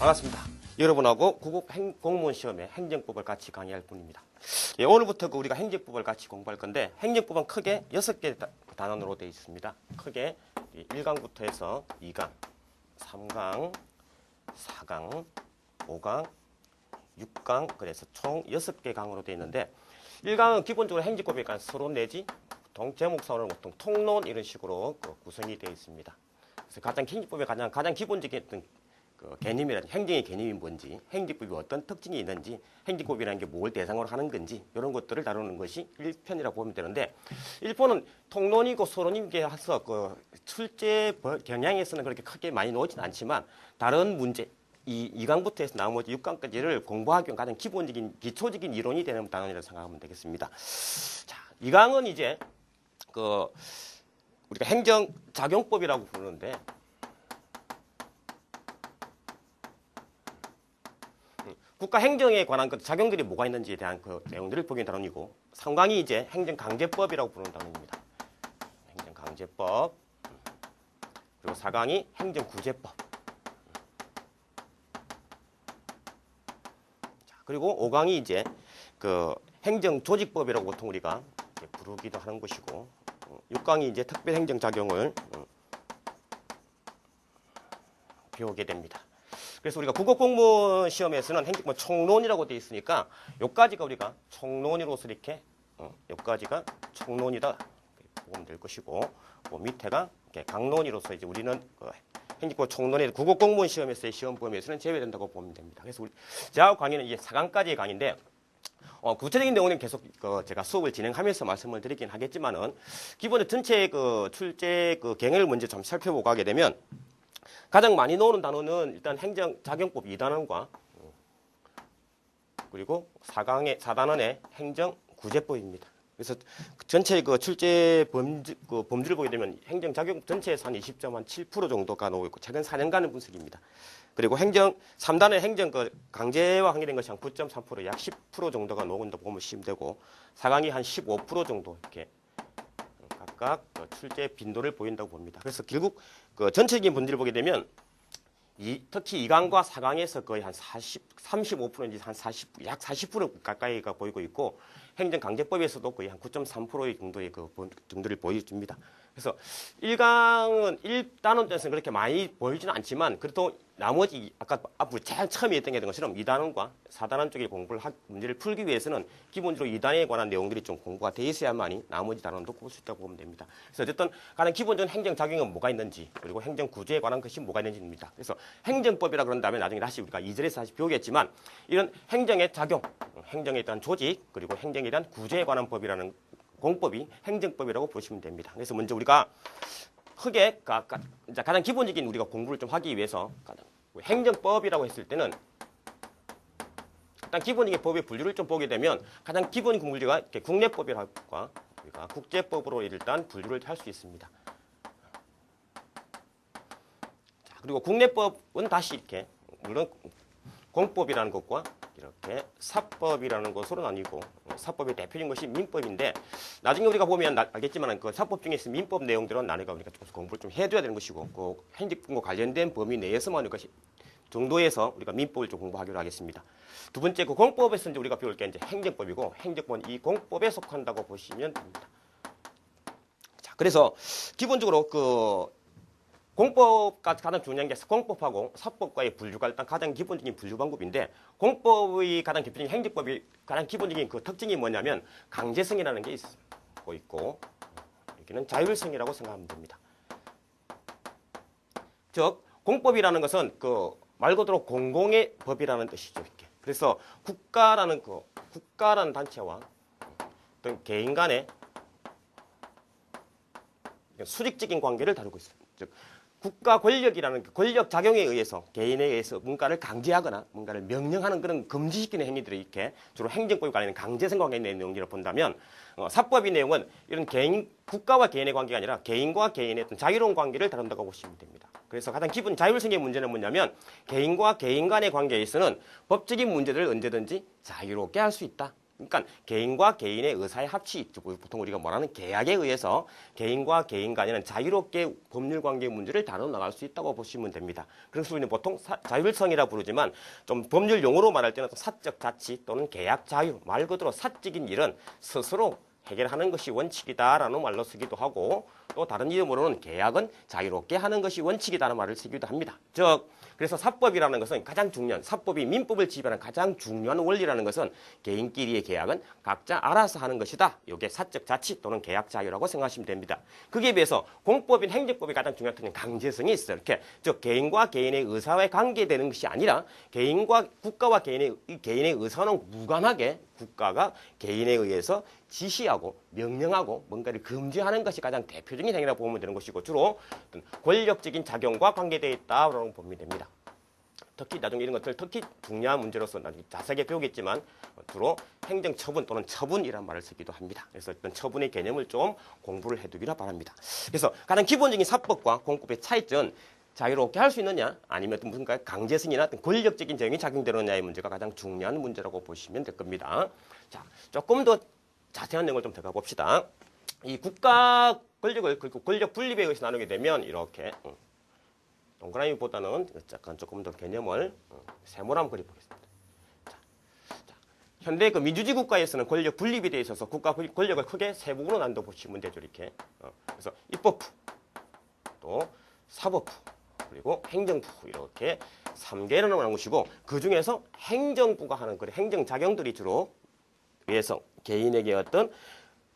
반갑습니다. 여러분하고 국업 공무원 시험에 행정법을 같이 강의할 뿐입니다. 예, 오늘부터 우리가 행정법을 같이 공부할 건데 행정법은 크게 6개 단원으로 되어 있습니다. 크게 1강부터 해서 2강, 3강, 4강, 5강, 6강 그래서 총 6개 강으로 되어 있는데 1강은 기본적으로 행정법에 관한 서론 내지 제목사원을 보통 통론 이런 식으로 구성이 되어 있습니다. 그래서 행정법의 가장 기본적인 어떤 개념이라든지 행정의 개념이 뭔지, 행정법이 어떤 특징이 있는지, 행정법이라는 게 뭘 대상으로 하는 건지 이런 것들을 다루는 것이 1편이라고 보면 되는데 1편은 통론이고 서론이게 해서 출제 경향에서는 그렇게 크게 많이 나오진 않지만 다른 문제, 이 2강부터 해서 나머지 6강까지를 공부하기 위한 가장 기본적인 기초적인 이론이 되는 단원이라고 생각하면 되겠습니다. 자, 2강은 이제 우리가 행정작용법이라고 부르는데 국가 행정에 관한 작용들이 뭐가 있는지에 대한 내용들을 보기 단원이고 3강이 이제 행정강제법이라고 부르는 단원입니다. 행정강제법 그리고 4강이 행정구제법 그리고 5강이 이제 행정조직법이라고 보통 우리가 부르기도 하는 것이고 6강이 이제 특별행정작용을 배우게 됩니다. 그래서 우리가 국어공무원 시험에서는 행정법 총론이라고 되어 있으니까 여기까지가 우리가 총론으로서 이렇게 여기까지가 총론이다 보면 될 것이고 밑에가 강론으로서 이제 우리는 행정법 총론의 국어공무원 시험에서의 시험 범위에서는 제외된다고 보면 됩니다. 그래서 우리 제가 강의는 이제 4강까지의 강의인데 구체적인 내용은 계속 제가 수업을 진행하면서 말씀을 드리긴 하겠지만은 기본적으로 전체 출제 경향을 먼저 좀 살펴보고 하게 되면 가장 많이 나오는 단어는 일단 행정작용법 2단원과 그리고 4단원의 행정구제법입니다. 그래서 전체 출제 범주를 보게 되면 행정작용 전체에서 한 20.7% 정도가 나오고 있고 최근 4년간의 분석입니다. 그리고 3단의 행정 강제와 관계된 것이 한 9.3% 약 10% 정도가 나온다고 보시면 되고 4강이 한 15% 정도 이렇게 각각 출제 빈도를 보인다고 봅니다. 그래서 결국 전체적인 분들을 보게 되면 특히 2강과 4강에서 거의 한 35%인지 약 40% 가까이가 보이고 있고 행정강제법에서도 거의 한 9.3% 정도의 정도를 보여줍니다. 그래서 1강은 1단원에서는 그렇게 많이 보이지는 않지만 그래도 나머지 아까 앞으로 제일 처음에 했던 것처럼 2단원과 4단원 쪽의 문제를 풀기 위해서는 기본적으로 2단에 관한 내용들이 좀 공부가 돼 있어야만이 나머지 단원도 볼 수 있다고 보면 됩니다. 그래서 어쨌든 가장 기본적인 행정작용은 뭐가 있는지 그리고 행정구제에 관한 것이 뭐가 있는지입니다. 그래서 행정법이라 그런 다음에 나중에 다시 우리가 2절에서 다시 배우겠지만 이런 행정의 작용, 행정에 대한 조직 그리고 행정에 대한 구제에 관한 법이라는 공법이 행정법이라고 보시면 됩니다. 그래서 먼저 우리가 크게 가장 기본적인 우리가 공부를 좀 하기 위해서 행정법이라고 했을 때는 일단 기본적인 법의 분류를 좀 보게 되면 가장 기본 분류가 국내법이라고 우리가 국제법으로 일단 분류를 할 수 있습니다. 자, 그리고 국내법은 다시 이렇게 물론 공법이라는 것과 이렇게 사법이라는 것으로 나뉘고 사법의 대표적인 것이 민법인데 나중에 우리가 보면 알겠지만 사법 중에서 민법 내용들은 나중에 우리가 공부를 좀 해줘야 되는 것이고 행정법과 관련된 범위 내에서만 것이 정도에서 우리가 민법을 좀 공부하기로 하겠습니다. 두 번째 공법에서 이제 우리가 배울 게 이제 행정법이고 행정법은 이 공법에 속한다고 보시면 됩니다. 자, 그래서 기본적으로 공법과 가장 중요한 게 공법하고 사법과의 분류가 일단 가장 기본적인 분류 방법인데 공법의 가장 대표적인 행정법이 가장 기본적인 특징이 뭐냐면 강제성이라는 게 있고 여기는 자율성이라고 생각하면 됩니다. 즉 공법이라는 것은 말 그대로 공공의 법이라는 뜻이죠. 이렇게. 그래서 국가라는 단체와 어떤 개인 간의 수직적인 관계를 다루고 있습니다. 즉 국가 권력이라는 권력 작용에 의해서 개인에 의해서 뭔가를 강제하거나 뭔가를 명령하는 그런 금지시키는 행위들이 이렇게 주로 행정법에 관련된 강제성과 관련된 내용들을 본다면 사법의 내용은 이런 국가와 개인의 관계가 아니라 개인과 개인의 어떤 자유로운 관계를 다룬다고 보시면 됩니다. 그래서 가장 기본 자율성의 문제는 뭐냐면 개인과 개인 간의 관계에서는 법적인 문제들을 언제든지 자유롭게 할 수 있다. 그러니까 개인과 개인의 의사의 합치, 보통 우리가 말하는 계약에 의해서 개인과 개인 간에는 자유롭게 법률 관계 문제를 다뤄 나갈 수 있다고 보시면 됩니다. 그래서 우리는 보통 자율성이라 부르지만 좀 법률 용어로 말할 때는 사적 자치 또는 계약 자유, 말 그대로 사적인 일은 스스로 해결하는 것이 원칙이다라는 말로 쓰기도 하고, 또 다른 이름으로는 계약은 자유롭게 하는 것이 원칙이다라는 말을 쓰기도 합니다. 즉 그래서 사법이라는 것은 가장 중요한, 사법이 민법을 지배하는 가장 중요한 원리라는 것은 개인끼리의 계약은 각자 알아서 하는 것이다. 이게 사적 자치 또는 계약 자유라고 생각하시면 됩니다. 거기에 비해서 공법인 행정법이 가장 중요한 특징은 강제성이 있어요. 이렇게 즉 개인과 개인의 의사와 관계되는 것이 아니라 개인과 국가와 개인의 의사는 무관하게 국가가 개인에 의해서 지시하고 명령하고 뭔가를 금지하는 것이 가장 대표적인 행위라고 보면 되는 것이고, 주로 어떤 권력적인 작용과 관계되어 있다고 보면 됩니다. 특히 나중에 이런 것들 특히 중요한 문제로서 나중에 자세하게 배우겠지만 주로 행정처분 또는 처분이라는 말을 쓰기도 합니다. 그래서 어떤 처분의 개념을 좀 공부를 해두기를 바랍니다. 그래서 가장 기본적인 사법과 공법의 차이점은 자유롭게 할 수 있느냐, 아니면 어떤 무슨 강제성이나 어떤 권력적인 적용이 작용되느냐의 문제가 가장 중요한 문제라고 보시면 될 겁니다. 자, 조금 더 자세한 내용을 좀 들어가 봅시다. 이 국가 권력을 그리고 권력 분립에 의해서 나누게 되면 이렇게 동그라미보다는 약간 조금 더 개념을 세모로 한번 그려보겠습니다. 자, 현대 그 민주주의 국가에서는 권력 분립에 대해 있어서 국가 권력을 크게 세 부분으로 나눠 보시면 되죠. 이렇게. 그래서 입법부, 또 사법부, 그리고 행정부, 이렇게 3개를 나누시고, 그 중에서 행정부가 하는 그 행정작용들이 주로 위해서 개인에게 어떤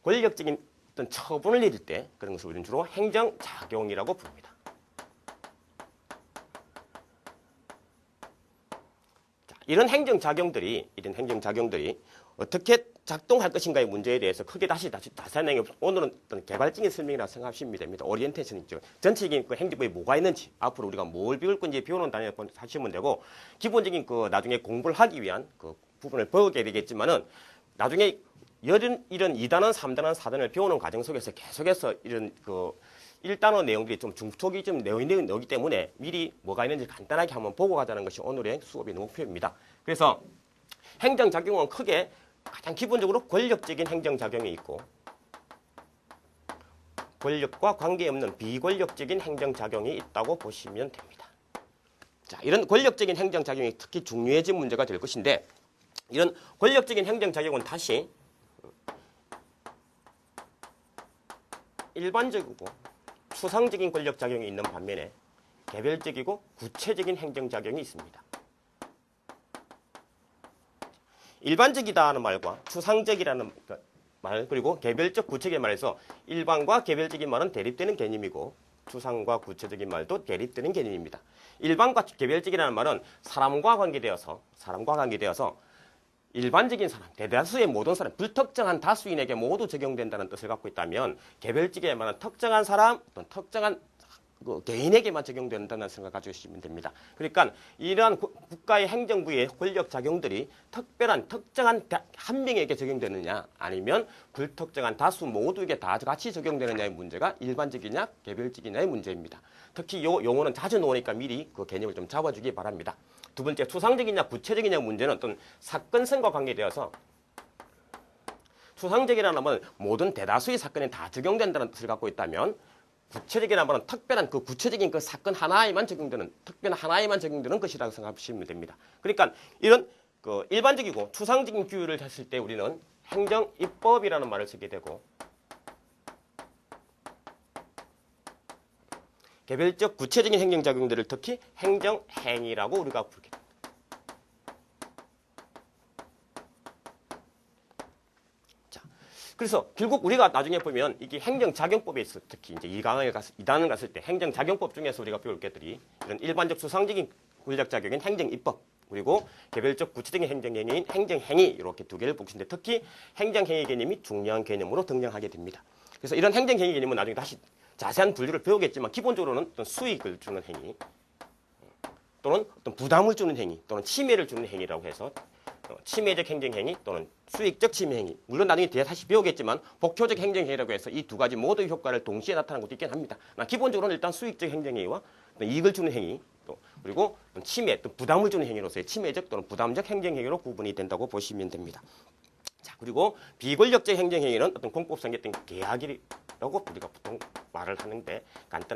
권력적인 어떤 처분을 내릴 때 그런 것을 우리는 주로 행정작용이라고 부릅니다. 자, 이런 행정작용들이 어떻게 작동할 것인가의 문제에 대해서 크게 다시 자세한 내용, 오늘은 어떤 개발적인 설명이라고 생각하시면 됩니다. 오리엔테이션이죠. 전체적인 그 행정부에 뭐가 있는지, 앞으로 우리가 뭘 배울 건지 배우는 단위로 하시면 되고, 기본적인 그 나중에 공부를 하기 위한 그 부분을 배우게 되겠지만은, 나중에 이런 2단원, 3단원, 4단원을 배우는 과정 속에서 계속해서 이런 그 1단원 내용들이 좀 중초기 좀 내용이 나오기 때문에 미리 뭐가 있는지 간단하게 한번 보고 가자는 것이 오늘의 수업의 목표입니다. 그래서 행정작용은 크게 가장 기본적으로 권력적인 행정작용이 있고, 권력과 관계없는 비권력적인 행정작용이 있다고 보시면 됩니다. 자, 이런 권력적인 행정작용이 특히 중요해진 문제가 될 것인데, 이런 권력적인 행정작용은 다시 일반적이고 추상적인 권력작용이 있는 반면에 개별적이고 구체적인 행정작용이 있습니다. 일반적이다는 말과 추상적이라는 말, 그리고 개별적, 구체적인 말에서 일반과 개별적인 말은 대립되는 개념이고, 추상과 구체적인 말도 대립되는 개념입니다. 일반과 개별적이라는 말은 사람과 관계되어서 일반적인 사람, 대다수의 모든 사람, 불특정한 다수인에게 모두 적용된다는 뜻을 갖고 있다면, 개별적인 말은 특정한 사람, 또는 특정한 개인에게만 적용된다는 생각을 가지시면 됩니다. 그러니까 이러한 국가의 행정부의 권력 작용들이 특정한 한 명에게 적용되느냐, 아니면 불특정한 다수 모두에게 다 같이 적용되느냐의 문제가 일반적이냐 개별적이냐의 문제입니다. 특히 요 용어는 자주 나오니까 미리 그 개념을 좀 잡아주기 바랍니다. 두 번째, 추상적이냐 구체적이냐 문제는 어떤 사건성과 관계되어서, 추상적이라는 말은 모든 대다수의 사건에 다 적용된다는 뜻을 갖고 있다면, 구체적이라는 말은 특별한 그 구체적인 그 사건 하나에만 적용되는, 특별한 하나에만 적용되는 것이라고 생각하시면 됩니다. 그러니까 이런 그 일반적이고 추상적인 규율을 했을 때 우리는 행정입법이라는 말을 쓰게 되고, 개별적 구체적인 행정작용들을 특히 행정행위라고 우리가 부르게 됩니다. 자, 그래서 결국 우리가 나중에 보면 이게 행정작용법에 있어, 특히 이제 2단을 갔을 때 행정작용법 중에서 우리가 배울 것들이 이런 일반적 추상적인 권력작용인 행정입법, 그리고 개별적 구체적인 행정행위인 행정행위, 이렇게 두 개를 보시는데, 특히 행정행위 개념이 중요한 개념으로 등장하게 됩니다. 그래서 이런 행정행위 개념은 나중에 다시 자세한 분류를 배우겠지만, 기본적으로는 어떤 수익을 주는 행위, 또는 어떤 부담을 주는 행위, 또는 침해를 주는 행위라고 해서 침해적 행정행위 또는 수익적 침해행위, 물론 나중에 뒤에 다시 배우겠지만 복효적 행정행위라고 해서 이 두 가지 모두의 효과를 동시에 나타나는 것도 있긴 합니다. 기본적으로는 일단 수익적 행정행위와 이익을 주는 행위, 또 그리고 침해, 또 부담을 주는 행위로서의 침해적 또는 부담적 행정행위로 구분이 된다고 보시면 됩니다. 자, 그리고 비권력적 행정행위는 어떤 공법상의 어떤 계약이라고 우리가 보통 말을 하는데 간단한